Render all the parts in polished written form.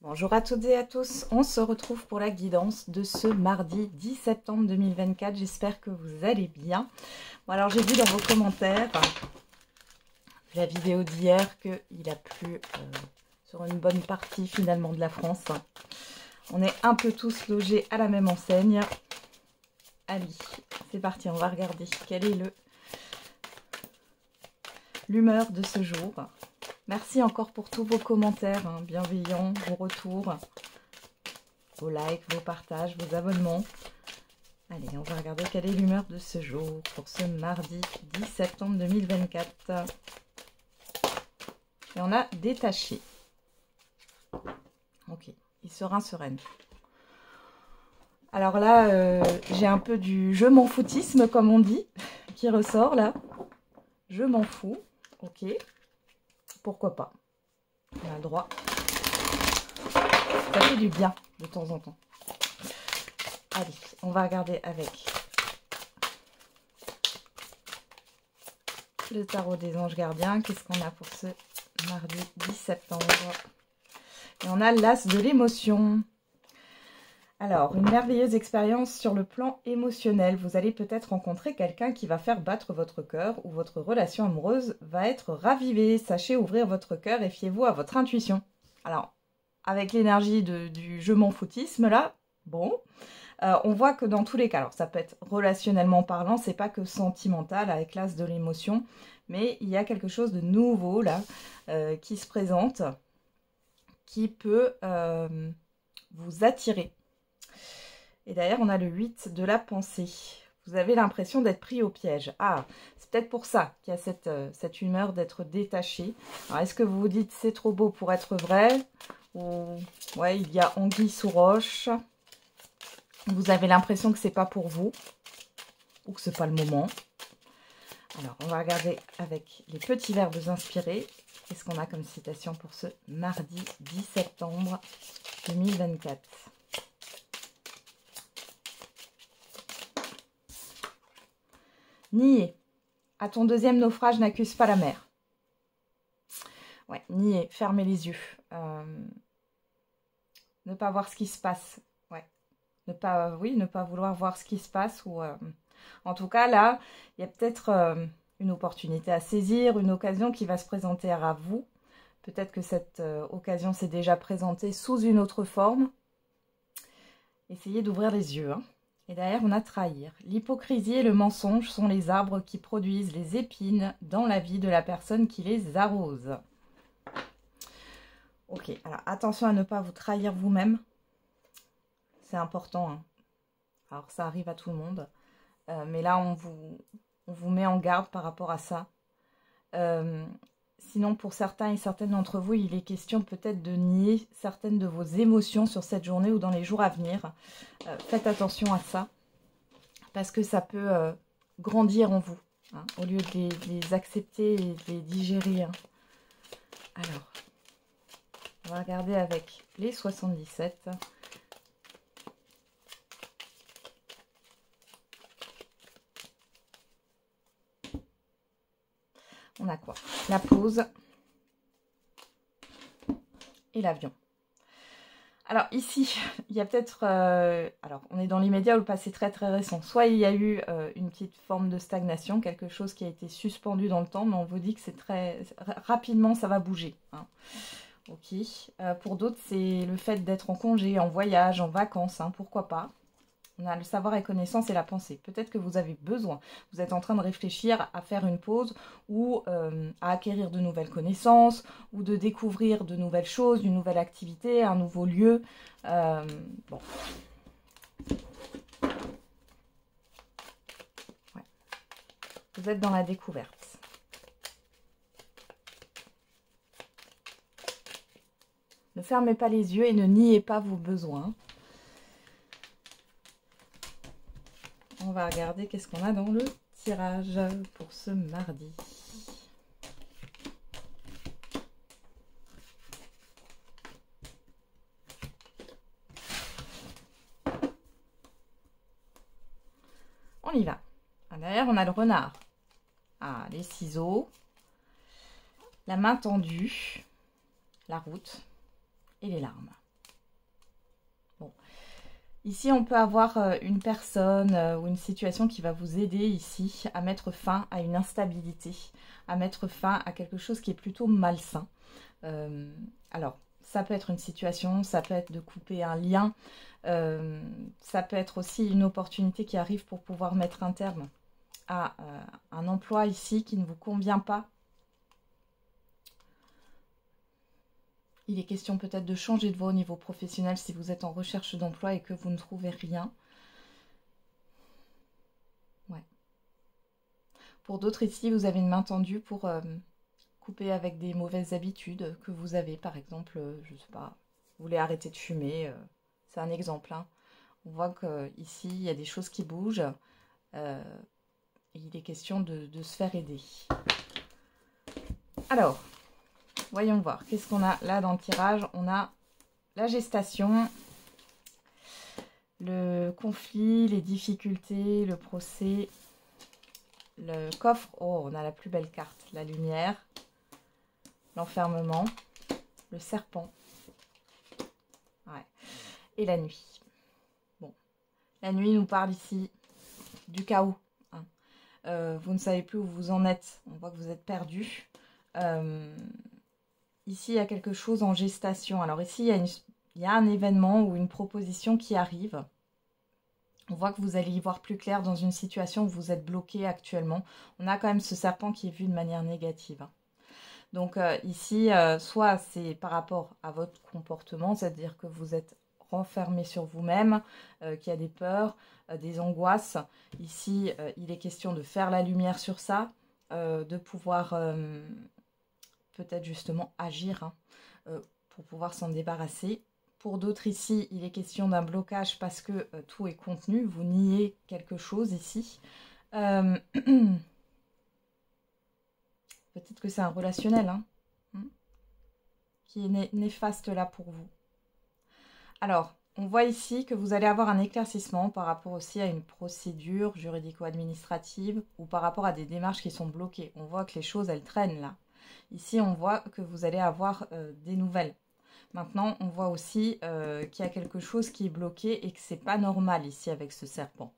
Bonjour à toutes et à tous, on se retrouve pour la guidance de ce mardi 10 septembre 2024, j'espère que vous allez bien. Bon, alors j'ai vu dans vos commentaires, la vidéo d'hier, qu'il a plu sur une bonne partie finalement de la France. On est un peu tous logés à la même enseigne. Allez, c'est parti, on va regarder quelle est l'humeur de ce jour. Merci encore pour tous vos commentaires bienveillants, vos retours, vos likes, vos partages, vos abonnements. Allez, on va regarder quelle est l'humeur de ce jour pour ce mardi 10 septembre 2024. Et on a détaché. Ok, il sera sereine. Alors là, j'ai un peu du je m'en foutisme, comme on dit, qui ressort là. Je m'en fous, ok. Pourquoi pas? On a le droit. Ça fait du bien de temps en temps. Allez, on va regarder avec le tarot des anges gardiens. Qu'est-ce qu'on a pour ce mardi 10 septembre? Et on a l'as de l'émotion. Alors, une merveilleuse expérience sur le plan émotionnel. Vous allez peut-être rencontrer quelqu'un qui va faire battre votre cœur ou votre relation amoureuse va être ravivée. Sachez ouvrir votre cœur et fiez-vous à votre intuition. Alors, avec l'énergie du je m'en foutisme là, bon, on voit que dans tous les cas, alors ça peut être relationnellement parlant, c'est pas que sentimental avec l'as de l'émotion, mais il y a quelque chose de nouveau là qui se présente, qui peut vous attirer. Et d'ailleurs, on a le 8 de la pensée. Vous avez l'impression d'être pris au piège. Ah, c'est peut-être pour ça qu'il y a cette humeur d'être détaché. Alors, est-ce que vous vous dites c'est trop beau pour être vrai? Ou, ouais, il y a anguille sous roche. Vous avez l'impression que c'est pas pour vous. Ou que c'est pas le moment. Alors, on va regarder avec les petits verbes inspirés. Qu'est-ce qu'on a comme citation pour ce mardi 10 septembre 2024? Nier. À ton deuxième naufrage, n'accuse pas la mer. Ouais, nier, fermer les yeux. Ne pas voir ce qui se passe. Ouais. Ne pas vouloir voir ce qui se passe. Ou, en tout cas, là, il y a peut-être une opportunité à saisir, une occasion qui va se présenter à vous. Peut-être que cette occasion s'est déjà présentée sous une autre forme. Essayez d'ouvrir les yeux, hein. Et derrière, on a trahir. L'hypocrisie et le mensonge sont les arbres qui produisent les épines dans la vie de la personne qui les arrose. Ok, alors attention à ne pas vous trahir vous-même. C'est important, hein. Alors, ça arrive à tout le monde. Mais là, on vous met en garde par rapport à ça. Sinon, pour certains et certaines d'entre vous, il est question peut-être de nier certaines de vos émotions sur cette journée ou dans les jours à venir. Faites attention à ça, parce que ça peut grandir en vous, hein, au lieu de les accepter et de les digérer. Hein. Alors, on va regarder avec les 77. On a quoi? La pause et l'avion. Alors ici, il y a peut-être... alors, on est dans l'immédiat ou le passé très très récent. Soit il y a eu une petite forme de stagnation, quelque chose qui a été suspendu dans le temps, mais on vous dit que c'est très... rapidement, ça va bouger. Hein. Ok. Pour d'autres, c'est le fait d'être en congé, en voyage, en vacances, hein, pourquoi pas. On a le savoir et connaissance et la pensée. Peut-être que vous avez besoin. Vous êtes en train de réfléchir à faire une pause ou à acquérir de nouvelles connaissances ou de découvrir de nouvelles choses, une nouvelle activité, un nouveau lieu. Bon. Ouais. Vous êtes dans la découverte. Ne fermez pas les yeux et ne niez pas vos besoins. On va regarder qu'est-ce qu'on a dans le tirage pour ce mardi. On y va. Derrière, on a le renard. Ah, les ciseaux. La main tendue. La route. Et les larmes. Ici, on peut avoir une personne ou une situation qui va vous aider ici à mettre fin à une instabilité, à mettre fin à quelque chose qui est plutôt malsain. Alors, ça peut être une situation, ça peut être de couper un lien, ça peut être aussi une opportunité qui arrive pour pouvoir mettre un terme à un emploi ici qui ne vous convient pas. Il est question peut-être de changer de voie au niveau professionnel si vous êtes en recherche d'emploi et que vous ne trouvez rien. Ouais. Pour d'autres ici, vous avez une main tendue pour couper avec des mauvaises habitudes que vous avez. Par exemple, je ne sais pas, vous voulez arrêter de fumer. C'est un exemple. Hein. On voit qu'ici, il y a des choses qui bougent. Il est question de se faire aider. Alors, voyons voir. Qu'est-ce qu'on a là dans le tirage? On a la gestation, le conflit, les difficultés, le procès, le coffre. Oh, on a la plus belle carte. La lumière, l'enfermement, le serpent. Ouais. Et la nuit. Bon. La nuit nous parle ici du chaos. Hein. Vous ne savez plus où vous en êtes. On voit que vous êtes perdu. Ici, il y a quelque chose en gestation. Alors ici, il y a un événement ou une proposition qui arrive. On voit que vous allez y voir plus clair dans une situation où vous êtes bloqué actuellement. On a quand même ce serpent qui est vu de manière négative. Donc ici, soit c'est par rapport à votre comportement, c'est-à-dire que vous êtes renfermé sur vous-même, qu'il y a des peurs, des angoisses. Ici, il est question de faire la lumière sur ça, de pouvoir peut-être justement agir hein, pour pouvoir s'en débarrasser. Pour d'autres ici, il est question d'un blocage parce que tout est contenu. Vous niez quelque chose ici. Peut-être que c'est un relationnel hein, qui est néfaste là pour vous. Alors, on voit ici que vous allez avoir un éclaircissement par rapport aussi à une procédure juridico-administrative ou par rapport à des démarches qui sont bloquées. On voit que les choses, elles traînent là. Ici, on voit que vous allez avoir des nouvelles. Maintenant, on voit aussi qu'il y a quelque chose qui est bloqué et que c'est pas normal ici avec ce serpent.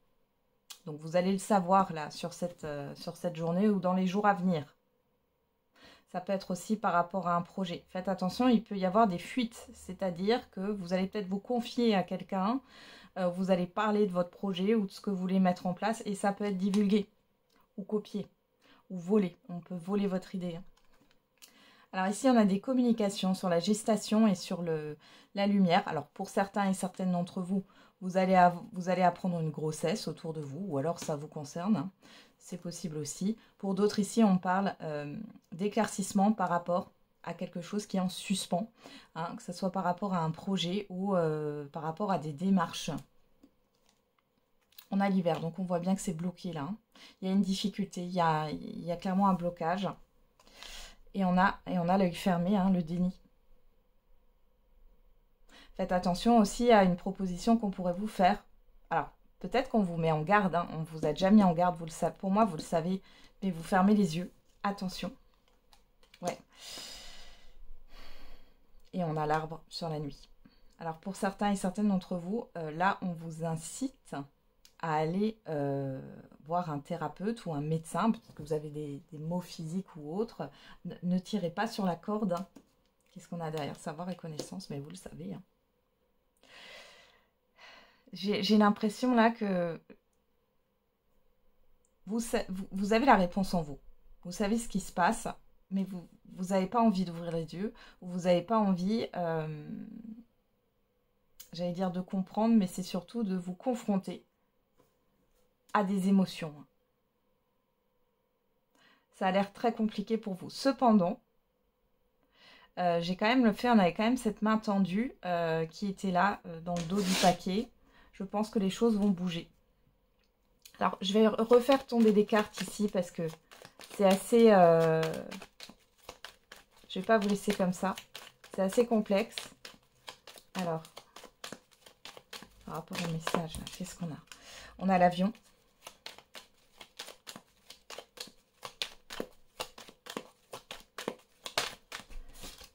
Donc, vous allez le savoir là sur cette journée ou dans les jours à venir. Ça peut être aussi par rapport à un projet. Faites attention, il peut y avoir des fuites. C'est-à-dire que vous allez peut-être vous confier à quelqu'un, vous allez parler de votre projet ou de ce que vous voulez mettre en place et ça peut être divulgué ou copié ou volé. On peut voler votre idée. Alors ici, on a des communications sur la gestation et sur la lumière. Alors pour certains et certaines d'entre vous, vous allez apprendre une grossesse autour de vous ou alors ça vous concerne. Hein. C'est possible aussi. Pour d'autres ici, on parle d'éclaircissement par rapport à quelque chose qui est en suspens. Hein, que ce soit par rapport à un projet ou par rapport à des démarches. On a l'hiver, donc on voit bien que c'est bloqué là. Hein. Il y a une difficulté, il y a clairement un blocage. Et on a l'œil fermé, hein, le déni. Faites attention aussi à une proposition qu'on pourrait vous faire. Alors, peut-être qu'on vous met en garde, hein, on vous a déjà mis en garde, vous le savez. Pour moi, vous le savez, mais vous fermez les yeux. Attention. Ouais. Et on a l'arbre sur la nuit. Alors, pour certains et certaines d'entre vous, là, on vous incite à aller voir un thérapeute ou un médecin, peut-être que vous avez des maux physiques ou autres. Ne tirez pas sur la corde. Hein. Qu'est-ce qu'on a derrière? Savoir et connaissance, mais vous le savez. Hein. J'ai l'impression là que vous avez la réponse en vous. Vous savez ce qui se passe, mais vous n'avez pas envie d'ouvrir les yeux. Vous n'avez pas envie, j'allais dire de comprendre, mais c'est surtout de vous confronter à des émotions. Ça a l'air très compliqué pour vous. Cependant, j'ai quand même on avait quand même cette main tendue qui était là dans le dos du paquet. Je pense que les choses vont bouger. Alors, je vais refaire tomber des cartes ici parce que c'est assez... je ne vais pas vous laisser comme ça. C'est assez complexe. Alors, par rapport au message, qu'est-ce qu'on a? On a l'avion.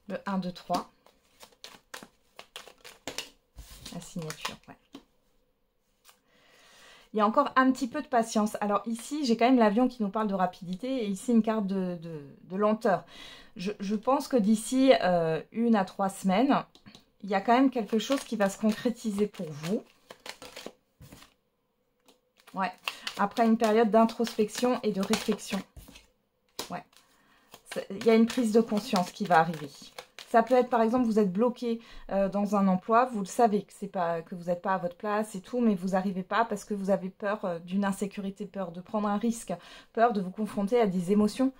Le 1, 2, 3. La signature, ouais. il y a encore un petit peu de patience. Alors ici, j'ai quand même l'avion qui nous parle de rapidité et ici une carte de lenteur. Je pense que d'ici 1 à 3 semaines, il y a quand même quelque chose qui va se concrétiser pour vous. Ouais, après une période d'introspection et de réflexion. Ouais, il y a une prise de conscience qui va arriver. Ça peut être, par exemple, vous êtes bloqué dans un emploi, vous le savez que c'est pas que vous n'êtes pas à votre place et tout, mais vous n'arrivez pas parce que vous avez peur d'une insécurité, peur de prendre un risque, peur de vous confronter à des émotions.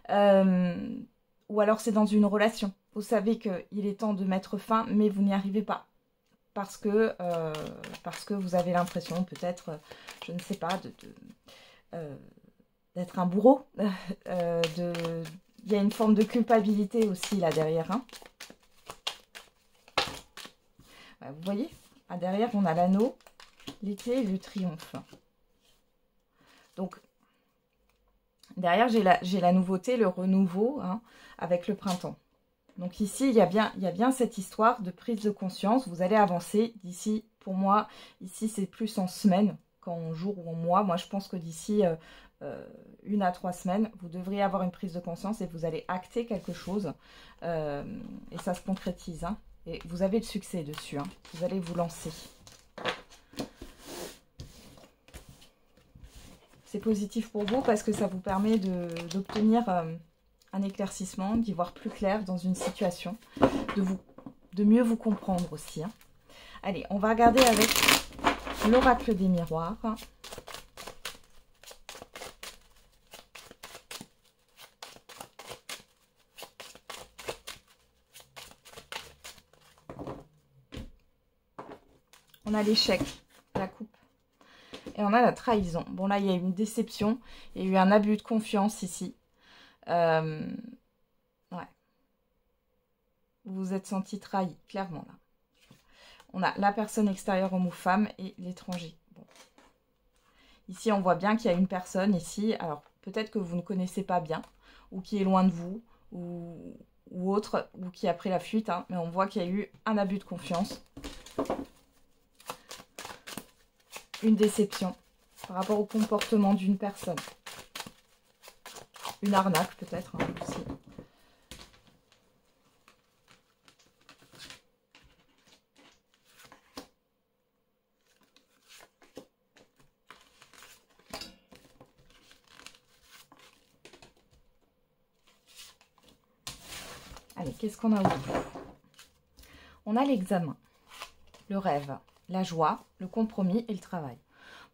Ou alors c'est dans une relation. Vous savez qu'il est temps de mettre fin, mais vous n'y arrivez pas. Parce que vous avez l'impression, peut-être, je ne sais pas, d'être un bourreau. Il y a une forme de culpabilité aussi là derrière. Hein. Ouais, vous voyez, derrière, on a l'anneau, l'été et le triomphe. Donc, derrière, j'ai la nouveauté, le renouveau, hein, avec le printemps. Donc ici, il y a bien cette histoire de prise de conscience. Vous allez avancer d'ici, pour moi, ici, c'est plus en semaine qu'en jour ou en mois. Moi, je pense que d'ici 1 à 3 semaines, vous devriez avoir une prise de conscience et vous allez acter quelque chose. Et ça se concrétise. Hein. Et vous avez le succès dessus. Hein. Vous allez vous lancer. C'est positif pour vous parce que ça vous permet d'obtenir un éclaircissement, d'y voir plus clair dans une situation, de mieux vous comprendre aussi. Hein. Allez, on va regarder avec l'oracle des miroirs. On a l'échec, la coupe. Et on a la trahison. Bon, là, il y a eu une déception. Il y a eu un abus de confiance ici. Ouais. Vous vous êtes senti trahi, clairement, là. On a la personne extérieure, homme ou femme, et l'étranger. Bon. Ici, on voit bien qu'il y a une personne ici. Alors, peut-être que vous ne connaissez pas bien, ou qui est loin de vous, ou autre, ou qui a pris la fuite. Hein, mais on voit qu'il y a eu un abus de confiance. Une déception par rapport au comportement d'une personne. Une arnaque peut-être hein, aussi. Allez, qu'est-ce qu'on a au bout? On a l'examen, le rêve, la joie, le compromis et le travail.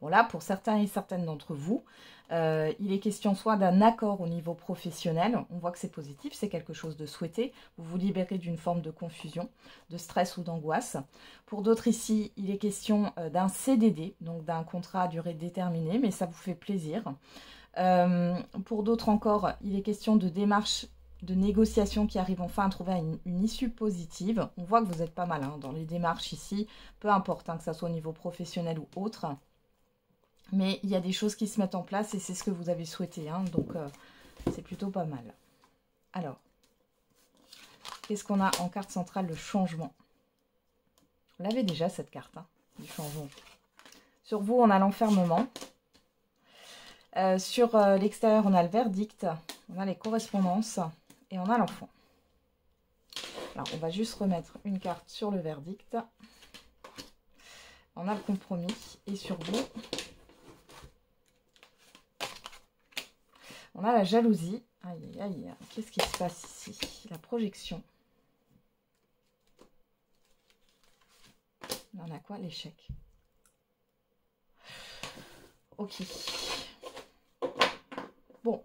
Bon là, pour certains et certaines d'entre vous, il est question soit d'un accord au niveau professionnel, on voit que c'est positif, c'est quelque chose de souhaité, vous vous libérez d'une forme de confusion, de stress ou d'angoisse. Pour d'autres ici, il est question d'un CDD, donc d'un contrat à durée déterminée, mais ça vous fait plaisir. Pour d'autres encore, il est question de démarches de négociations qui arrivent enfin à trouver une issue positive. On voit que vous êtes pas mal hein, dans les démarches ici, peu importe hein, que ça soit au niveau professionnel ou autre. Mais il y a des choses qui se mettent en place et c'est ce que vous avez souhaité. Hein, donc, c'est plutôt pas mal. Alors, qu'est-ce qu'on a en carte centrale? Le changement. Vous l'avez déjà cette carte, hein, du changement. Sur vous, on a l'enfermement. Sur l'extérieur, on a le verdict. On a les correspondances. Et on a l'enfant. Alors, on va juste remettre une carte sur le verdict. On a le compromis. Et sur vous... on a la jalousie. Aïe, aïe, aïe. Qu'est-ce qui se passe ici? La projection. On a quoi? L'échec. Ok. Bon.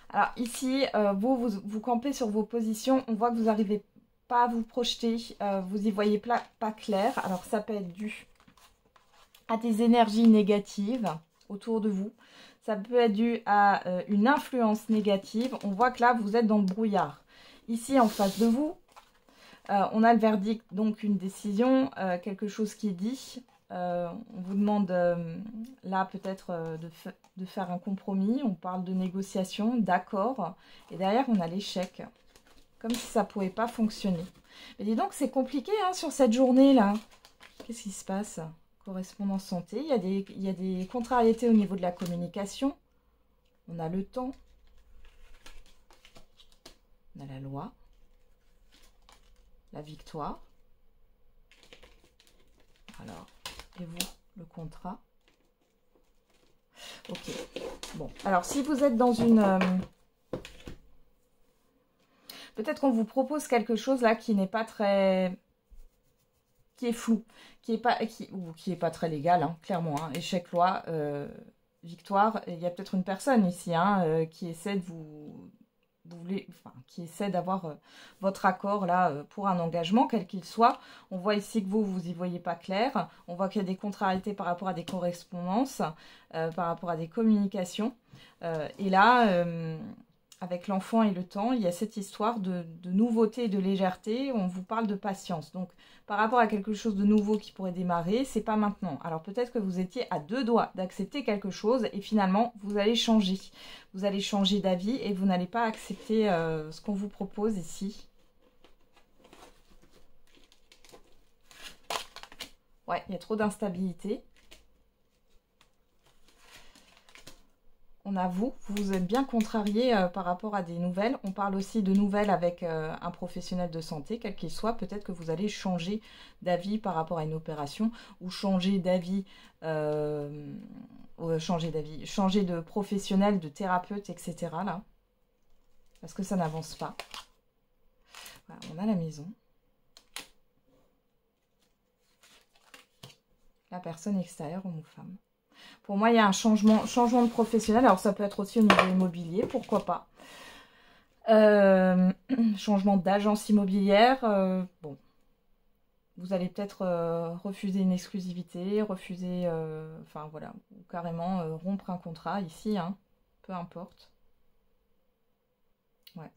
Alors ici, vous campez sur vos positions. On voit que vous n'arrivez pas à vous projeter. Vous n'y voyez pas clair. Alors ça peut être dû à des énergies négatives autour de vous. Ça peut être dû à une influence négative. On voit que là, vous êtes dans le brouillard. Ici, en face de vous, on a le verdict, donc une décision, quelque chose qui est dit. On vous demande là peut-être de faire un compromis. On parle de négociation, d'accord. Et derrière, on a l'échec. Comme si ça ne pouvait pas fonctionner. Mais dis donc, c'est compliqué hein, sur cette journée-là. Qu'est-ce qui se passe? correspondance santé. Il y a des contrariétés au niveau de la communication. On a le temps. On a la loi. La victoire. Alors, et vous, le contrat. Ok. Bon, alors si vous êtes dans une... peut-être qu'on vous propose quelque chose là qui n'est pas très... qui est flou, qui est pas très légal, hein, clairement. Hein. Échec, loi, victoire. Il y a peut-être une personne ici hein, qui essaie de qui essaie d'avoir votre accord là pour un engagement, quel qu'il soit. On voit ici que vous y voyez pas clair. On voit qu'il y a des contrariétés par rapport à des correspondances, par rapport à des communications. Et là, avec l'enfant et le temps, il y a cette histoire de nouveauté et de légèreté. On vous parle de patience. Donc, par rapport à quelque chose de nouveau qui pourrait démarrer, c'est pas maintenant. Alors, peut-être que vous étiez à deux doigts d'accepter quelque chose et finalement, vous allez changer. Vous allez changer d'avis et vous n'allez pas accepter ce qu'on vous propose ici. Ouais, il y a trop d'instabilité. On a vous êtes bien contrarié par rapport à des nouvelles. On parle aussi de nouvelles avec un professionnel de santé, quel qu'il soit. Peut-être que vous allez changer d'avis par rapport à une opération ou changer d'avis, changer de professionnel, de thérapeute, etc. Là, parce que ça n'avance pas. Voilà, on a la maison. La personne extérieure, homme ou femme. Pour moi, il y a un changement de professionnel. Alors, ça peut être aussi au niveau immobilier, pourquoi pas. Changement d'agence immobilière. Bon, vous allez peut-être refuser une exclusivité, refuser, enfin voilà, ou carrément rompre un contrat ici, hein, peu importe. Ouais.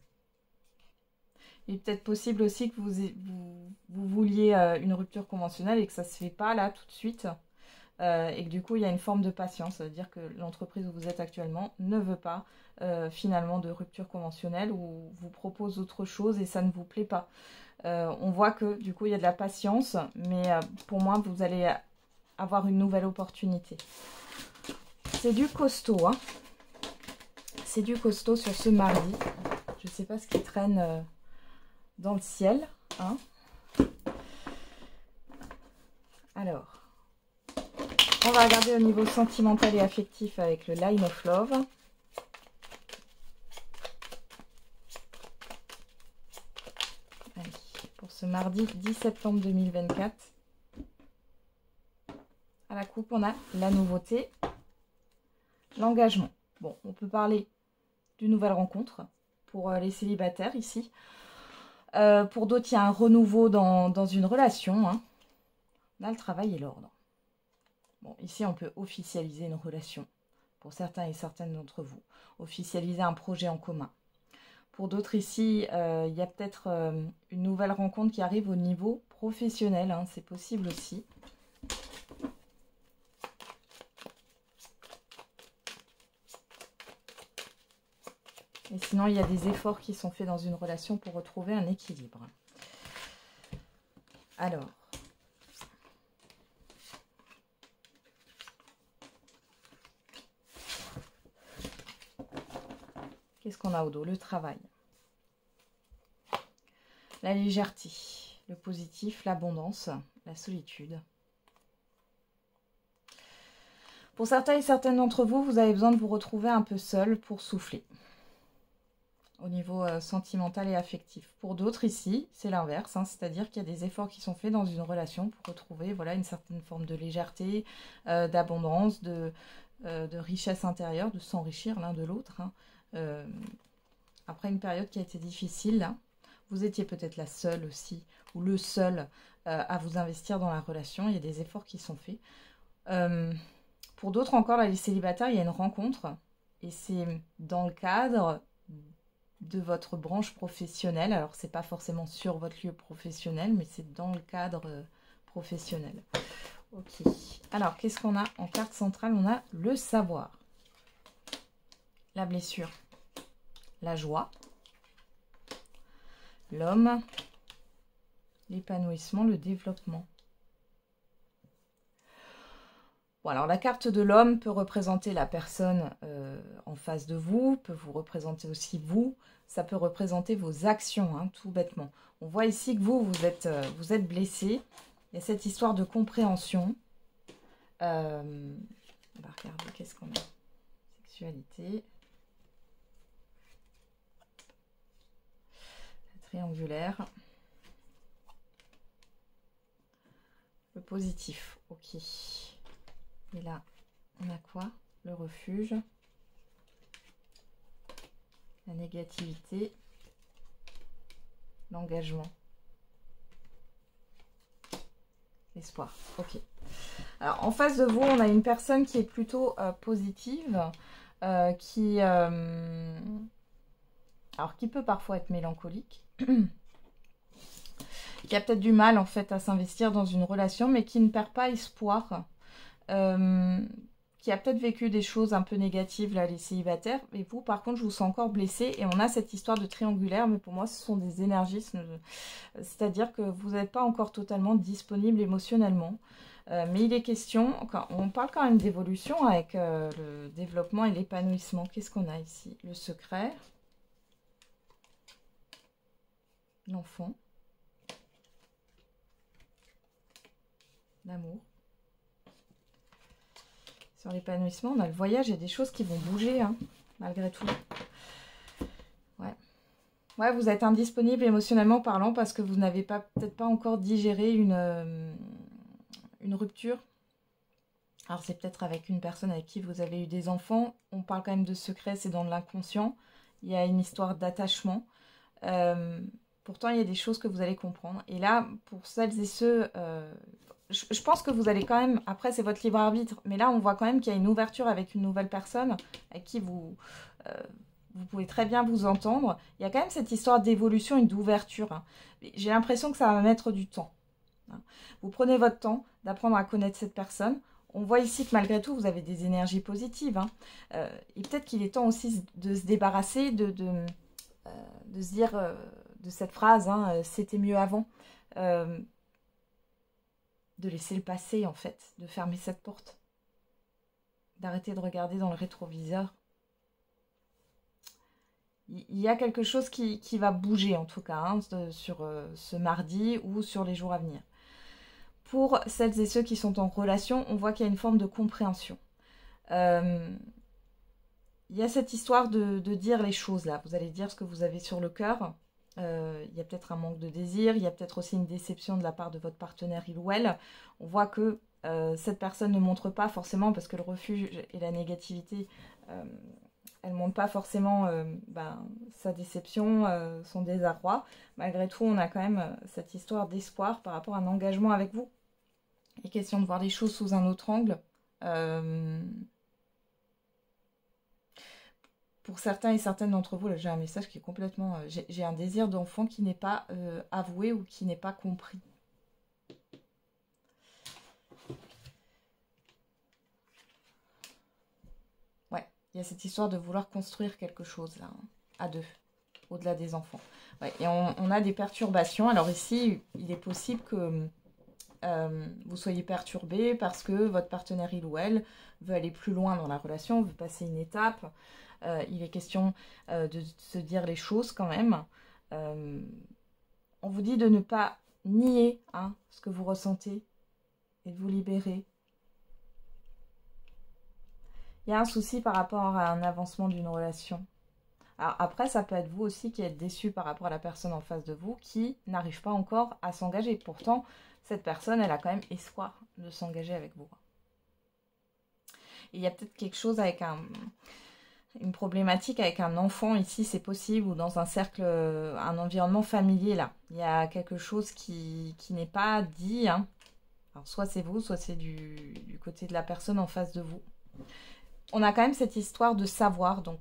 Il est peut-être possible aussi que vous vouliez une rupture conventionnelle et que ça ne se fait pas là tout de suite. Et que du coup il y a une forme de patience, c'est-à-dire que l'entreprise où vous êtes actuellement ne veut pas finalement de rupture conventionnelle ou vous propose autre chose et ça ne vous plaît pas. On voit que du coup il y a de la patience, mais pour moi vous allez avoir une nouvelle opportunité. C'est du costaud, hein. C'est du costaud sur ce mardi. Je ne sais pas ce qui traîne dans le ciel, hein. Alors, on va regarder au niveau sentimental et affectif avec le Line of Love. Allez, pour ce mardi 10 septembre 2024. À la coupe, on a la nouveauté, l'engagement. Bon, on peut parler d'une nouvelle rencontre pour les célibataires ici. Pour d'autres, il y a un renouveau dans une relation. Hein. On a le travail et l'ordre. Bon, ici, on peut officialiser une relation pour certains et certaines d'entre vous. Officialiser un projet en commun. Pour d'autres ici, il y a peut-être une nouvelle rencontre qui arrive au niveau professionnel. Hein, c'est possible aussi. Et sinon, il y a des efforts qui sont faits dans une relation pour retrouver un équilibre. Alors... qu'est-ce qu'on a au dos? Le travail, la légèreté, le positif, l'abondance, la solitude. Pour certains et certaines d'entre vous, vous avez besoin de vous retrouver un peu seul pour souffler. Au niveau sentimental et affectif. Pour d'autres ici, c'est l'inverse, hein, c'est-à-dire qu'il y a des efforts qui sont faits dans une relation pour retrouver voilà, une certaine forme de légèreté, d'abondance, de richesse intérieure, de s'enrichir l'un de l'autre. Hein. Après une période qui a été difficile, là, vous étiez peut-être la seule aussi, ou le seul à vous investir dans la relation. Il y a des efforts qui sont faits. Pour d'autres encore, là, les célibataires, il y a une rencontre. Et c'est dans le cadre de votre branche professionnelle. Alors, c'est pas forcément sur votre lieu professionnel, mais c'est dans le cadre professionnel. Ok. Alors, qu'est-ce qu'on a en carte centrale? On a le savoir, la blessure, la joie, l'homme, l'épanouissement, le développement. Bon, alors la carte de l'homme peut représenter la personne en face de vous, peut vous représenter aussi vous, ça peut représenter vos actions, hein, tout bêtement. On voit ici que vous êtes blessé. Il y a cette histoire de compréhension. On va regarder qu'est-ce qu'on a. Sexualité. La triangulaire. Le positif, ok. Et là, on a quoi? Le refuge. La négativité. L'engagement. L'espoir, ok. Alors, en face de vous, on a une personne qui est plutôt positive, qui peut parfois être mélancolique, qui a peut-être du mal, en fait, à s'investir dans une relation, mais qui ne perd pas espoir. Qui a peut-être vécu des choses un peu négatives, là, les célibataires, et vous, par contre, je vous sens encore blessé, et on a cette histoire de triangulaire, mais pour moi, ce sont des énergies, c'est-à-dire que vous n'êtes pas encore totalement disponible émotionnellement, mais il est question, on parle quand même d'évolution avec le développement et l'épanouissement. Qu'est-ce qu'on a ici? Le secret, l'enfant, l'amour. Sur l'épanouissement, on a le voyage et des choses qui vont bouger, hein, malgré tout. Ouais. Ouais, vous êtes indisponible émotionnellement parlant parce que vous n'avez peut-être pas encore digéré une rupture. Alors, c'est peut-être avec une personne avec qui vous avez eu des enfants. On parle quand même de secret, c'est dans l'inconscient. Il y a une histoire d'attachement. Pourtant, il y a des choses que vous allez comprendre. Et là, pour celles et ceux... je pense que vous allez quand même, après c'est votre libre arbitre, mais là on voit quand même qu'il y a une ouverture avec une nouvelle personne avec qui vous pouvez très bien vous entendre. Il y a quand même cette histoire d'évolution et d'ouverture, hein. J'ai l'impression que ça va mettre du temps, hein. Vous prenez votre temps d'apprendre à connaître cette personne. On voit ici que malgré tout vous avez des énergies positives, hein. Et peut-être qu'il est temps aussi de se débarrasser, de se dire de cette phrase, hein, c'était mieux avant. De laisser le passé, en fait, de fermer cette porte, d'arrêter de regarder dans le rétroviseur. Il y a quelque chose qui va bouger, en tout cas, hein, sur ce mardi ou sur les jours à venir. Pour celles et ceux qui sont en relation, on voit qu'il y a une forme de compréhension. Il y a cette histoire de dire les choses, là. Vous allez dire ce que vous avez sur le cœur. Il y a peut-être un manque de désir, il y a peut-être aussi une déception de la part de votre partenaire, il ou elle. On voit que cette personne ne montre pas forcément, parce que le refuge et la négativité, elle ne montre pas forcément sa déception, son désarroi. Malgré tout, on a quand même cette histoire d'espoir par rapport à un engagement avec vous. Il est question de voir les choses sous un autre angle. Pour certains et certaines d'entre vous, là j'ai un message qui est complètement... j'ai un désir d'enfant qui n'est pas avoué ou qui n'est pas compris. Ouais, il y a cette histoire de vouloir construire quelque chose là, hein, à deux, au-delà des enfants. Ouais, et on a des perturbations. Alors ici, il est possible que vous soyez perturbé parce que votre partenaire, il ou elle, veut aller plus loin dans la relation, veut passer une étape. Il est question de se dire les choses quand même. On vous dit de ne pas nier, hein, ce que vous ressentez et de vous libérer. Il y a un souci par rapport à un avancement d'une relation. Alors après, ça peut être vous aussi qui êtes déçu par rapport à la personne en face de vous qui n'arrive pas encore à s'engager. Pourtant, cette personne, elle a quand même espoir de s'engager avec vous. Et il y a peut-être quelque chose avec une problématique avec un enfant ici, c'est possible, ou dans un cercle, un environnement familier là. Il y a quelque chose qui n'est pas dit, hein. Alors soit c'est vous, soit c'est du côté de la personne en face de vous. On a quand même cette histoire de savoir, donc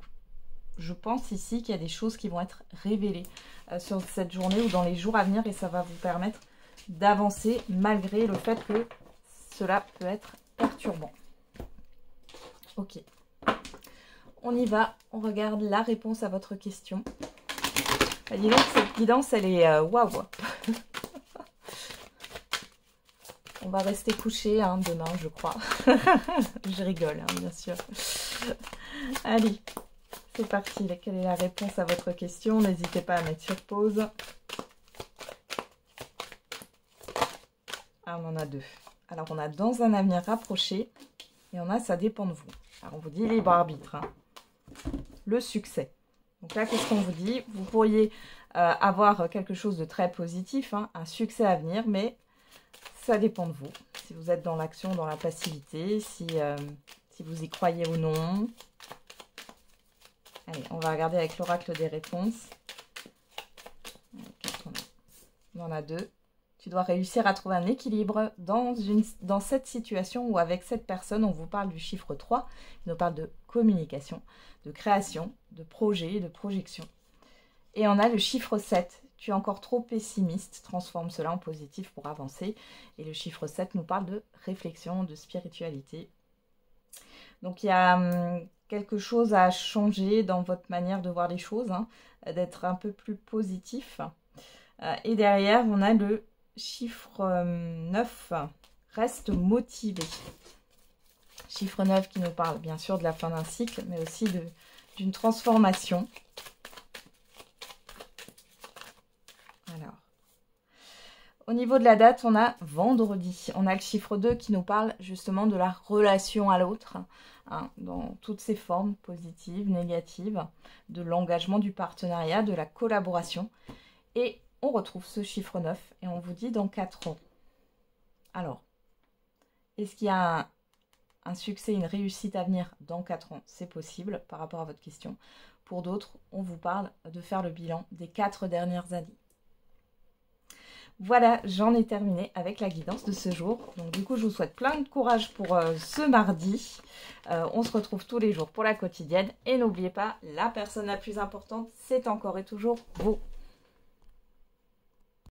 je pense ici qu'il y a des choses qui vont être révélées sur cette journée ou dans les jours à venir, et ça va vous permettre d'avancer malgré le fait que cela peut être perturbant. Ok. On y va, on regarde la réponse à votre question. Bah, dis donc, cette guidance, elle est waouh. On va rester couché hein, demain, je crois. Je rigole, hein, bien sûr. Allez, c'est parti. Quelle est la réponse à votre question? N'hésitez pas à mettre sur pause. Ah, on en a deux. Alors, on a dans un avenir rapproché et on a ça dépend de vous. Alors, on vous dit libre arbitre. Hein. Le succès. Donc là, qu'est-ce qu'on vous dit? Vous pourriez avoir quelque chose de très positif, hein, un succès à venir, mais ça dépend de vous. Si vous êtes dans l'action, dans la passivité, si vous y croyez ou non. Allez, on va regarder avec l'oracle des réponses. On en a deux. Tu dois réussir à trouver un équilibre dans cette situation où avec cette personne, on vous parle du chiffre 3, qui nous parle de communication, de création, de projet, de projection. Et on a le chiffre 7. Tu es encore trop pessimiste, transforme cela en positif pour avancer. Et le chiffre 7 nous parle de réflexion, de spiritualité. Donc il y a quelque chose à changer dans votre manière de voir les choses, hein, d'être un peu plus positif. Et derrière, on a le chiffre 9, reste motivé. Chiffre 9 qui nous parle bien sûr de la fin d'un cycle, mais aussi d'une transformation. Alors, au niveau de la date, on a vendredi. On a le chiffre 2 qui nous parle justement de la relation à l'autre, hein, dans toutes ses formes, positives, négatives, de l'engagement, du partenariat, de la collaboration. Et on retrouve ce chiffre 9 et on vous dit dans 4 ans. Alors, est-ce qu'il y a un succès, une réussite à venir dans 4 ans? C'est possible par rapport à votre question. Pour d'autres, on vous parle de faire le bilan des 4 dernières années. Voilà, j'en ai terminé avec la guidance de ce jour. Donc du coup, je vous souhaite plein de courage pour ce mardi. On se retrouve tous les jours pour la quotidienne. Et n'oubliez pas, la personne la plus importante, c'est encore et toujours vous.